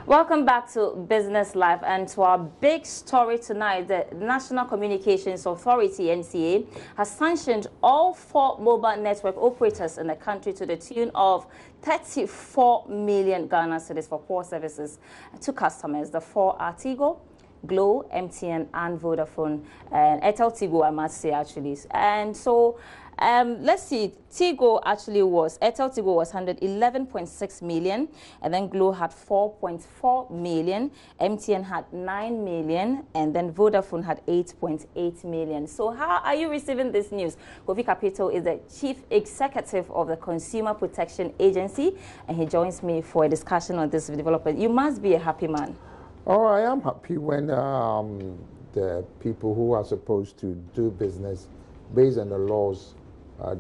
Welcome back to Business Live, and to our big story tonight. The National Communications Authority, NCA, has sanctioned all 4 mobile network operators in the country to the tune of 34 million Ghana cedis for core services to customers. The 4 are Tigo, Glo, MTN, and Vodafone, and Tigo, I must say, actually. And so, let's see, Tigo was 111.6 million, and then Glo had 4.4 million, MTN had 9 million, and then Vodafone had 8.8 million. So how are you receiving this news? Kofi Kapito is the Chief Executive of the Consumer Protection Agency, and he joins me for a discussion on this development. You must be a happy man. Oh, I am happy when the people who are supposed to do business based on the laws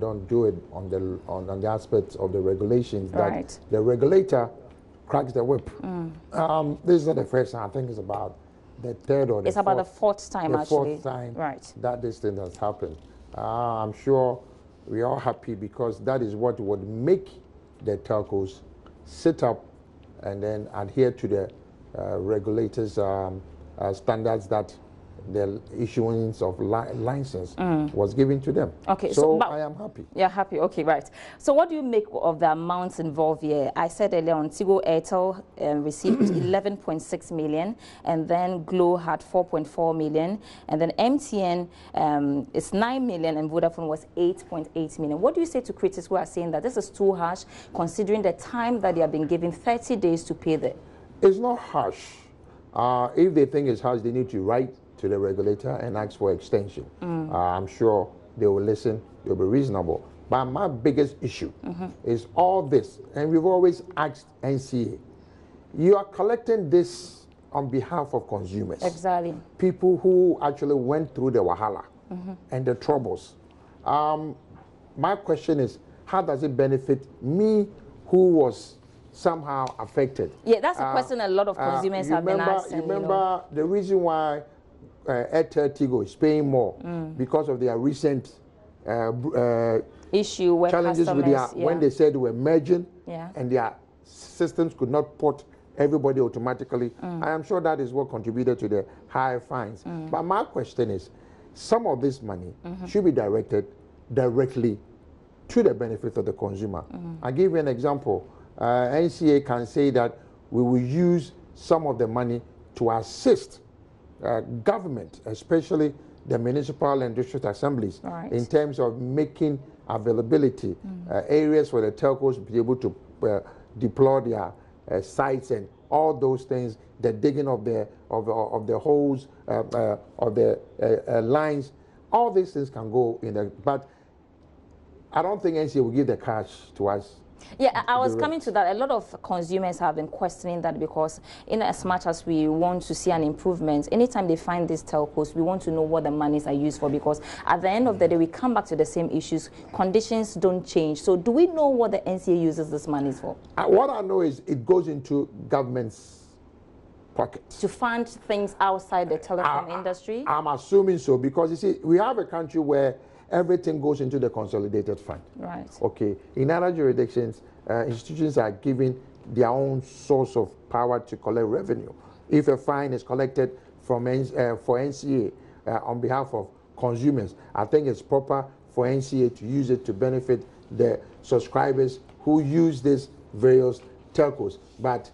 don't do it on the aspects of the regulations, right, that the regulator cracks the whip. This is not the first time. I think it's about the third or the about the fourth time, actually. Fourth time, right, that this thing has happened. I'm sure we are happy because that is what would make the telcos sit up and then adhere to the regulators' standards that the issuance of license was given to them. Okay, so I am happy. You're happy, okay, right. So what do you make of the amounts involved here? I said earlier on, Tigo Airtel received 11.6 million, and then Glo had 4.4 million, and then MTN is 9 million, and Vodafone was 8.8 million. What do you say to critics who are saying that this is too harsh, considering the time that they have been given 30 days to pay the... It's not harsh. If they think it's harsh, they need to write to the regulator and ask for extension. I'm sure they will listen, they'll be reasonable. But my biggest issue is all this, and we've always asked NCA, you are collecting this on behalf of consumers. Exactly. People who actually went through the wahala and the troubles. My question is, how does it benefit me who was somehow affected? Yeah, that's a question a lot of consumers have been asking. Remember the reason why Airtel Tigo is paying more because of their recent issue with challenges with their, when they said they were merging and their systems could not port everybody automatically. I am sure that is what contributed to the higher fines. But my question is, some of this money should be directed directly to the benefit of the consumer. I'll give you an example. NCA can say that we will use some of the money to assist government, especially the municipal and district assemblies, in terms of making availability areas for the telcos to be able to deploy their sites and all those things, the digging of the holes, of the lines. All these things can go in there, but I don't think NCA will give the cash to us. Yeah, I was coming to that. A lot of consumers have been questioning that because in as much as we want to see an improvement, anytime they find these telcos, we want to know what the monies are used for, because at the end of the day, we come back to the same issues. Conditions don't change. So do we know what the NCA uses this money for? What I know is it goes into government's pockets. To fund things outside the telecom industry? I'm assuming so, because you see, we have a country where everything goes into the consolidated fund. Right. Okay. In other jurisdictions, institutions are given their own source of power to collect revenue. If a fine is collected from for NCA on behalf of consumers, I think it's proper for NCA to use it to benefit the subscribers who use these various telcos. But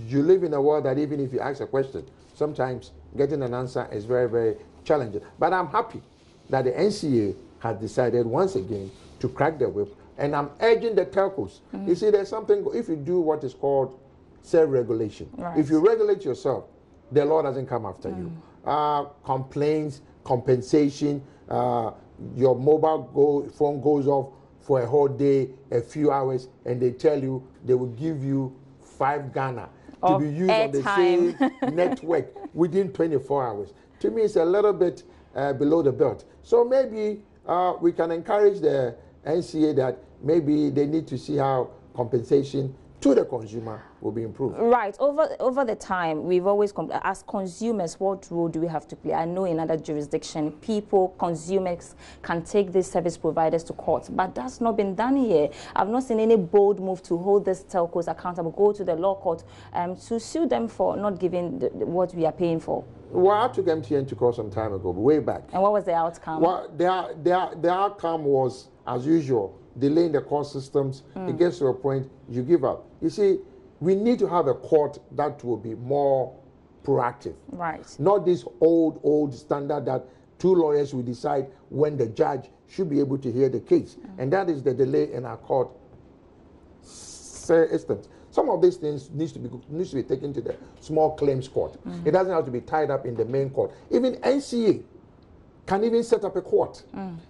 you live in a world that even if you ask a question, sometimes getting an answer is very, very challenging. But I'm happy that the NCA has decided once again to crack the whip, and I'm urging the telcos. You see, there's something, if you do what is called self-regulation, if you regulate yourself, the law doesn't come after you. Complaints, compensation, your mobile phone goes off for a whole day, a few hours, and they tell you they will give you 5 Ghana to be used on the same network within 24 hours. To me, it's a little bit below the belt. So maybe we can encourage the NCA that maybe they need to see how compensation to the consumer will be improved. Right. Over the time, we've always, as consumers, what role do we have to play? I know in other jurisdictions, consumers can take these service providers to court, but that's not been done here. I've not seen any bold move to hold these telcos accountable, go to the law court to sue them for not giving what we are paying for. Well, I took MTN to court some time ago, way back. And what was the outcome? Well, the outcome was, as usual, delaying the court systems. It gets to a point you give up. You see, we need to have a court that will be more proactive. Right. Not this old standard that two lawyers will decide when the judge should be able to hear the case. And that is the delay in our court systems. Some of these things needs to be taken to the small claims court. It doesn't have to be tied up in the main court. Even NCA can even set up a court,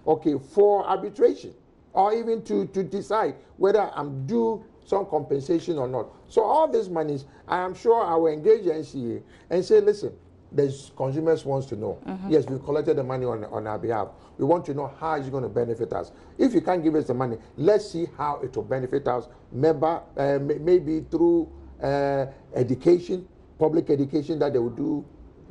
okay, for arbitration, or even to decide whether I'm due some compensation or not. So all these monies, I am sure I will engage NCA and say, listen, the consumers wants to know. Yes, we've collected the money on our behalf. We want to know how it's going to benefit us. If you can't give us the money, let's see how it will benefit us. Maybe through education, public education that they will do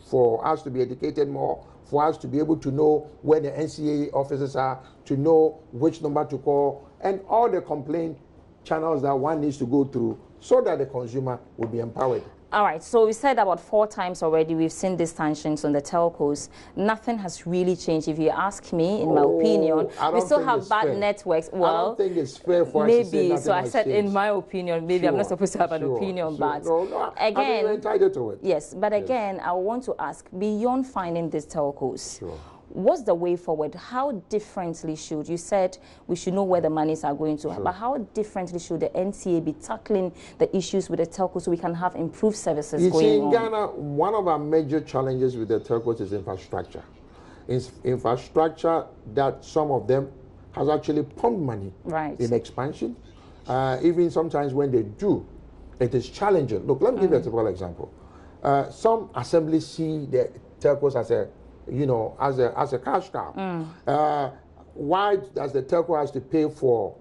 for us to be educated more, for us to be able to know where the NCA officers are, to know which number to call, and all the complaint channels that one needs to go through so that the consumer will be empowered. All right, so we said about 4 times already we've seen these sanctions on the telcos. Nothing has really changed. If you ask me, in my opinion, we still have bad networks. Well, I don't think it's fair for maybe, us to say so I said changed. In my opinion, maybe I'm not supposed to have an opinion, but no, again, you're entitled to it. Yes, but again, I want to ask, beyond finding these telcos, what's the way forward? How differently should, you said we should know where the monies are going to, but how differently should the NCA be tackling the issues with the telcos so we can have improved services going on? You see, in Ghana, one of our major challenges with the telcos is infrastructure. It's infrastructure that some of them has actually pumped money in expansion. Even sometimes when they do, it is challenging. Look, let me give you a typical example. Some assemblies see the telcos as a as a cash cow. Why does the telco has to pay for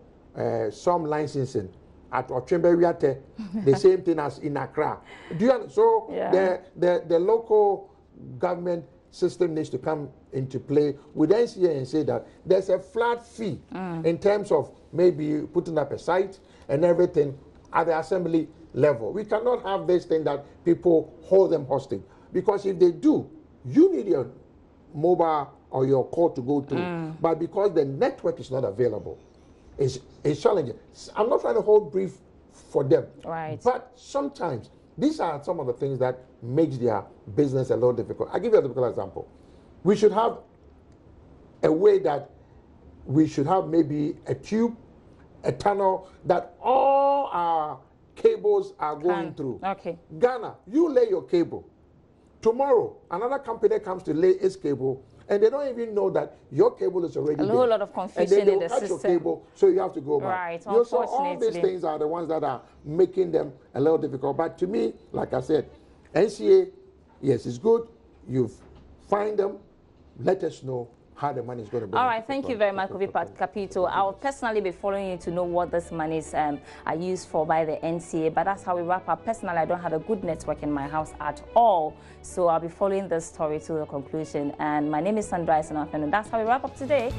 some licensing at Ochemberiate, the same thing as in Accra? The local government system needs to come into play with NCA and say that there's a flat fee in terms of maybe putting up a site and everything at the assembly level. We cannot have this thing that people hold them hostage, because if they do, you need your mobile or your call to go through, but because the network is not available, it's challenging. I'm not trying to hold brief for them, but sometimes these are some of the things that makes their business a little difficult. I'll give you a typical example. We should have a way that we should have maybe a tube, a tunnel that all our cables are going through. Ghana, you lay your cable. Tomorrow, another company comes to lay its cable, and they don't even know that your cable is already there. A whole lot of confusion in the system. Your cable, so you have to go back. So all these things are the ones that are making them a little difficult. But to me, like I said, NCA, yes, it's good. You find them, let us know how the money is going to be. All right, thank you very much, Kofi Kapito. I'll personally be following you to know what these monies are used for by the NCA, but that's how we wrap up. Personally, I don't have a good network in my house at all, so I'll be following this story to the conclusion. And my name is Sandra, and that's how we wrap up today.